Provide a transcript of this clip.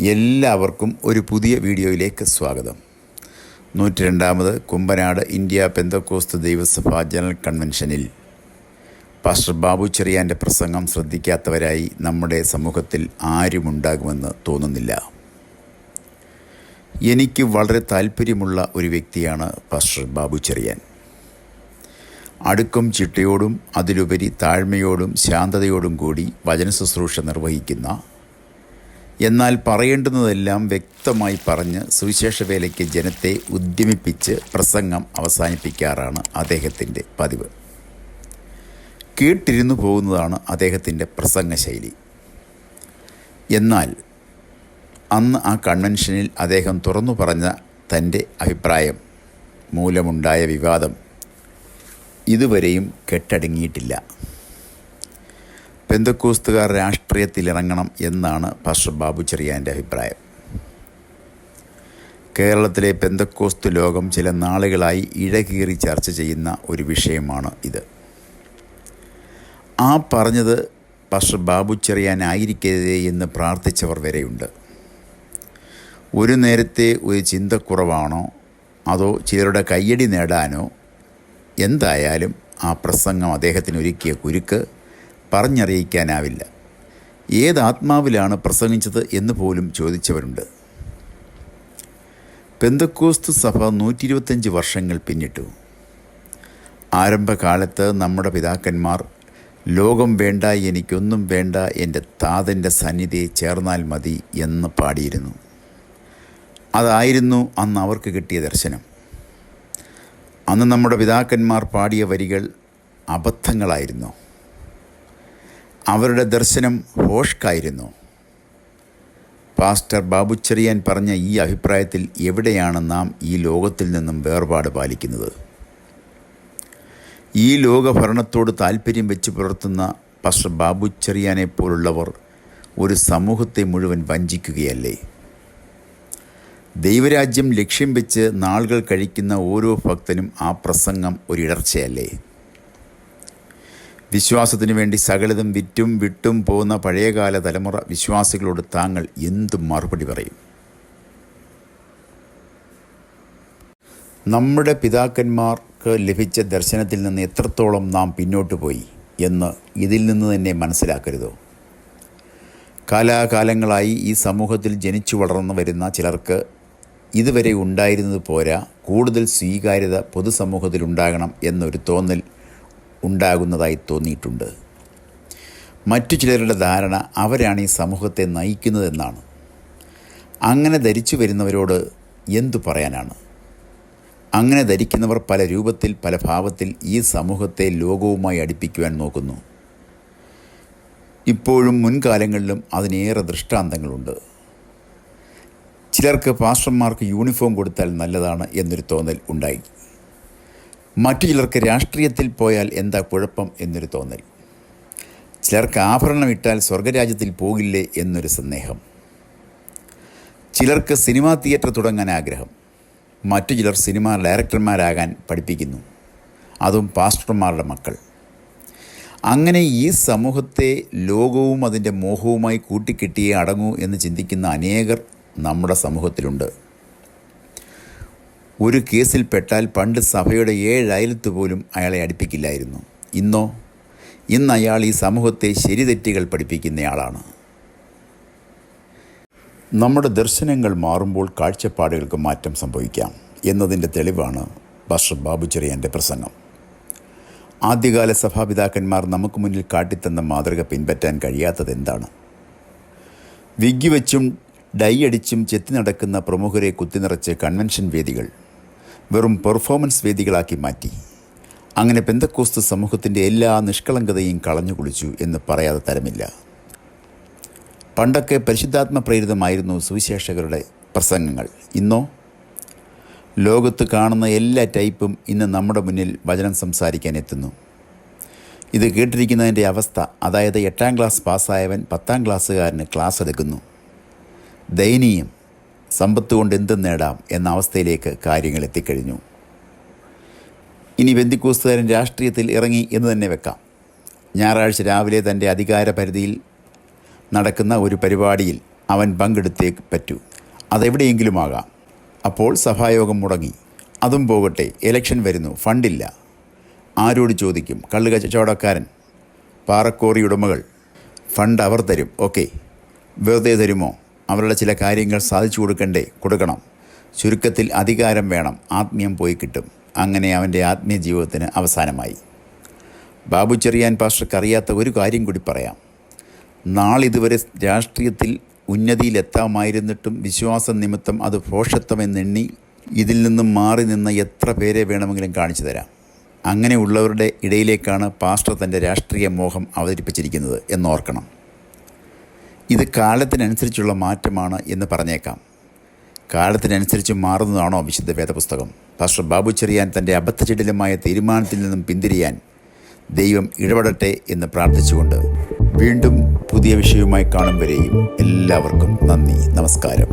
എല്ലാവർക്കും ഒരു പുതിയ വീഡിയോയിലേക്ക് സ്വാഗതം. 102ാമത് കുമ്പനാട് ഇന്ത്യ പെന്തക്കോസ്ത് ദൈവസഭ ജനറൽ കൺവെൻഷനിൽ പാസ്റ്റർ ബാബു ചെറിയാൻ്റെ പ്രസംഗം ശ്രദ്ധിക്കാത്തവരായി നമ്മുടെ സമൂഹത്തിൽ ആരുമുണ്ടാകുമെന്ന് തോന്നുന്നില്ല. എനിക്ക് വളരെ താല്പര്യമുള്ള ഒരു വ്യക്തിയാണ് പാസ്റ്റർ ബാബു ചെറിയാൻ. അടുക്കും ചിട്ടയോടും അതിലുപരി താഴ്മയോടും ശാന്തതയോടും കൂടി വചന ശുശ്രൂഷ നിർവഹിക്കുന്ന, എന്നാൽ പറയേണ്ടുന്നതെല്ലാം വ്യക്തമായി പറഞ്ഞ് സുവിശേഷ വേലയ്ക്ക് ജനത്തെ ഉദ്യമിപ്പിച്ച് പ്രസംഗം അവസാനിപ്പിക്കാറാണ് അദ്ദേഹത്തിൻ്റെ പതിവ്. കേട്ടിരുന്നു പോകുന്നതാണ് അദ്ദേഹത്തിൻ്റെ പ്രസംഗശൈലി. എന്നാൽ അന്ന് ആ കൺവെൻഷനിൽ അദ്ദേഹം തുറന്നു പറഞ്ഞ തൻ്റെ അഭിപ്രായം മൂലമുണ്ടായ വിവാദം ഇതുവരെയും കെട്ടടങ്ങിയിട്ടില്ല. പെന്തക്കോസ്തുകാർ രാഷ്ട്രീയത്തിലിറങ്ങണം എന്നാണ് പാസ്റ്റർ ബാബു ചെറിയാൻ്റെ അഭിപ്രായം. കേരളത്തിലെ പെന്തക്കോസ്തു ലോകം ചില നാളുകളായി ഇഴകീറി ചർച്ച ചെയ്യുന്ന ഒരു വിഷയമാണ് ഇത്. ആ പറഞ്ഞത് പാസ്റ്റർ ബാബു ചെറിയാൻ ആയിരിക്കരുതേ എന്ന് പ്രാർത്ഥിച്ചവർ വരെയുണ്ട്. ഒരു നേരത്തെ ഒരു ചിന്തക്കുറവാണോ അതോ ചിലരുടെ കയ്യടി നേടാനോ, എന്തായാലും ആ പ്രസംഗം അദ്ദേഹത്തിന് ഒരുക്കിയ കുരുക്ക് പറഞ്ഞറിയിക്കാനാവില്ല. ഏത് ആത്മാവിലാണ് പ്രസംഗിച്ചത് എന്ന് പോലും ചോദിച്ചവരുണ്ട്. പെന്തക്കോസ്തു സഭ 125 വർഷങ്ങൾ പിന്നിട്ടു. ആരംഭകാലത്ത് നമ്മുടെ പിതാക്കന്മാർ ലോകം വേണ്ട, എനിക്കൊന്നും വേണ്ട, എൻ്റെ താതൻ്റെ സന്നിധിയെ ചേർന്നാൽ മതി എന്ന് പാടിയിരുന്നു. അതായിരുന്നു അന്ന് അവർക്ക് കിട്ടിയ ദർശനം. അന്ന് നമ്മുടെ പിതാക്കന്മാർ പാടിയ വരികൾ അബദ്ധങ്ങളായിരുന്നു. അവരുടെ ദർശനം ഭോഷ്കായിരുന്നു. പാസ്റ്റർ ബാബു ചെറിയാൻ പറഞ്ഞ ഈ അഭിപ്രായത്തിൽ എവിടെയാണ് നാം ഈ ലോകത്തിൽ നിന്നും വേർപാട് പാലിക്കുന്നത്? ഈ ലോകഭരണത്തോട് താല്പര്യം വെച്ച് പുലർത്തുന്ന പാസ്റ്റർ ബാബു ചെറിയാനെ പോലുള്ളവർ ഒരു സമൂഹത്തെ മുഴുവൻ വഞ്ചിക്കുകയല്ലേ? ദൈവരാജ്യം ലക്ഷ്യം വെച്ച് നാളുകൾ കഴിക്കുന്ന ഓരോ ഭക്തനും ആ പ്രസംഗം ഒരിടർച്ചയല്ലേ? വിശ്വാസത്തിനു വേണ്ടി സകലതും വിറ്റും വിട്ടും പോകുന്ന പഴയകാല തലമുറ വിശ്വാസികളോട് താങ്കൾ എന്തു മറുപടി പറയും? നമ്മുടെ പിതാക്കന്മാർക്ക് ലഭിച്ച ദർശനത്തിൽ നിന്ന് എത്രത്തോളം നാം പിന്നോട്ട് പോയി എന്ന് ഇതിൽ നിന്ന് തന്നെ മനസ്സിലാക്കരുതോ? കാലാകാലങ്ങളായി ഈ സമൂഹത്തിൽ ജനിച്ചു വളർന്നു വരുന്ന ചിലർക്ക് ഇതുവരെ ഉണ്ടായിരുന്നത് പോരാ, കൂടുതൽ സ്വീകാര്യത പൊതുസമൂഹത്തിലുണ്ടാകണം എന്നൊരു തോന്നൽ ഉണ്ടാകുന്നതായി തോന്നിയിട്ടുണ്ട്. മറ്റു ചിലരുടെ ധാരണ അവരാണ് ഈ സമൂഹത്തെ നയിക്കുന്നതെന്നാണ്. അങ്ങനെ ധരിച്ചു വരുന്നവരോട് എന്തു പറയാനാണ്? അങ്ങനെ ധരിക്കുന്നവർ പല രൂപത്തിൽ പല ഭാവത്തിൽ ഈ സമൂഹത്തെ ലോകവുമായി അടുപ്പിക്കുവാൻ നോക്കുന്നു. ഇപ്പോഴും മുൻകാലങ്ങളിലും അതിനേറെ ദൃഷ്ടാന്തങ്ങളുണ്ട്. ചിലർക്ക് പാസ്റ്റർമാർക്ക് യൂണിഫോം കൊടുത്താൽ നല്ലതാണ് എന്നൊരു തോന്നൽ ഉണ്ടായി. മറ്റു ചിലർക്ക് രാഷ്ട്രീയത്തിൽ പോയാൽ എന്താ കുഴപ്പം എന്നൊരു തോന്നൽ. ചിലർക്ക് ആഭരണം ഇട്ടാൽ സ്വർഗരാജ്യത്തിൽ പോകില്ലേ എന്നൊരു സന്ദേഹം. ചിലർക്ക് സിനിമാ തിയേറ്റർ തുടങ്ങാൻ ആഗ്രഹം. മറ്റു ചിലർ സിനിമാ ഡയറക്ടർമാരാകാൻ പഠിപ്പിക്കുന്നു, അതും പാസ്റ്റർമാരുടെ മക്കൾ. അങ്ങനെ ഈ സമൂഹത്തെ ലോകവും അതിൻ്റെ മോഹവുമായി കൂട്ടിക്കെട്ടിയേ അടങ്ങൂ എന്ന് ചിന്തിക്കുന്ന അനേകർ നമ്മുടെ സമൂഹത്തിലുണ്ട്. ഒരു കേസിൽ പെട്ടാൽ പണ്ട് സഭയുടെ 7 അയലത്ത് പോലും അയാളെ അടുപ്പിക്കില്ലായിരുന്നു. ഇന്ന് അയാൾ ഈ സമൂഹത്തെ ശരിതെറ്റുകൾ പഠിപ്പിക്കുന്നയാളാണ്. നമ്മുടെ ദർശനങ്ങൾ മാറുമ്പോൾ കാഴ്ചപ്പാടുകൾക്ക് മാറ്റം സംഭവിക്കാം എന്നതിൻ്റെ തെളിവാണ് പാസ്റ്റർ ബാബു ചെറിയാൻ്റെ പ്രസംഗം. ആദ്യകാല സഭാപിതാക്കന്മാർ നമുക്ക് മുന്നിൽ കാട്ടിത്തന്ന മാതൃക പിൻപറ്റാൻ കഴിയാത്തത് എന്താണ്? വിഗ്ഗി വെച്ചും ഡൈ അടിച്ചും ചെത്തി നടക്കുന്ന പ്രമുഖരെ കുത്തിനിറച്ച് കൺവെൻഷൻ വേദികൾ വെറും പെർഫോമൻസ് വേദികളാക്കി മാറ്റി. അങ്ങനെ പെന്തക്കോസ്തു സമൂഹത്തിൻ്റെ എല്ലാ നിഷ്കളങ്കതയും കളഞ്ഞു കുളിച്ചു എന്ന് പറയാതെ തരമില്ല. പണ്ടൊക്കെ പരിശുദ്ധാത്മ പ്രേരിതമായിരുന്നു സുവിശേഷകരുടെ പ്രസംഗങ്ങൾ. ഇന്നോ ലോകത്ത് കാണുന്ന എല്ലാ ടൈപ്പും ഇന്ന് നമ്മുടെ മുന്നിൽ വചനം സംസാരിക്കാൻ എത്തുന്നു. ഇത് കേട്ടിരിക്കുന്നതിൻ്റെ അവസ്ഥ, അതായത് 8ാം ക്ലാസ് പാസ്സായവൻ 10ാം ക്ലാസ്സുകാരന് ക്ലാസ് എടുക്കുന്നു. ദയനീയം. സമ്പത്ത് കൊണ്ട് എന്തും നേടാം എന്ന അവസ്ഥയിലേക്ക് കാര്യങ്ങൾ എത്തിക്കഴിഞ്ഞു. ഇനി പെന്തക്കോസ്തുകാരൻ രാഷ്ട്രീയത്തിൽ ഇറങ്ങി എന്ന് തന്നെ വെക്കാം. ഞായറാഴ്ച രാവിലെ തൻ്റെ അധികാര പരിധിയിൽ നടക്കുന്ന ഒരു പരിപാടിയിൽ അവൻ പങ്കെടുത്തേ പറ്റൂ. അതെവിടെയെങ്കിലുമാകാം. അപ്പോൾ സഭായോഗം മുടങ്ങി. അതും പോകട്ടെ, ഇലക്ഷൻ വരുന്നു, ഫണ്ടില്ല. ആരോട് ചോദിക്കും? കള്ള് കച്ചവടക്കാരൻ, പാറക്കോറി ഉടമകൾ. ഫണ്ട് അവർ തരും. ഓക്കെ, വെറുതെ തരുമോ? അവരുടെ ചില കാര്യങ്ങൾ സാധിച്ചു കൊടുക്കണ്ടേ? കൊടുക്കണം. ചുരുക്കത്തിൽ അധികാരം വേണം. ആത്മീയം പോയി കിട്ടും. അങ്ങനെ അവൻ്റെ ആത്മീയ ജീവിതത്തിന് അവസാനമായി. ബാബു ചെറിയാൻ പാസ്റ്റർക്ക് അറിയാത്ത ഒരു കാര്യം കൂടി പറയാം. നാളിതുവരെ രാഷ്ട്രീയത്തിൽ ഉന്നതിയിലെത്താമായിരുന്നിട്ടും വിശ്വാസം നിമിത്തം അത് ഭോഷത്വമെന്നെണ്ണി ഇതിൽ നിന്നും മാറി നിന്ന എത്ര പേരെ വേണമെങ്കിലും കാണിച്ചു തരാം. അങ്ങനെയുള്ളവരുടെ ഇടയിലേക്കാണ് പാസ്റ്റർ തൻ്റെ രാഷ്ട്രീയ മോഹം അവതരിപ്പിച്ചിരിക്കുന്നത് എന്നോർക്കണം. ഇത് കാലത്തിനനുസരിച്ചുള്ള മാറ്റമാണ് എന്ന് പറഞ്ഞേക്കാം. കാലത്തിനനുസരിച്ച് മാറുന്നതാണോ വിശുദ്ധ വേദപുസ്തകം? പാസ്റ്റർ ബാബു ചെറിയാൻ തൻ്റെ അബദ്ധചിടലമായ തീരുമാനത്തിൽ നിന്നും പിന്തിരിയാൻ ദൈവം ഇടപെടട്ടെ എന്ന് പ്രാർത്ഥിച്ചുകൊണ്ട് വീണ്ടും പുതിയ വിഷയവുമായി കാണും വരെയും എല്ലാവർക്കും നന്ദി, നമസ്കാരം.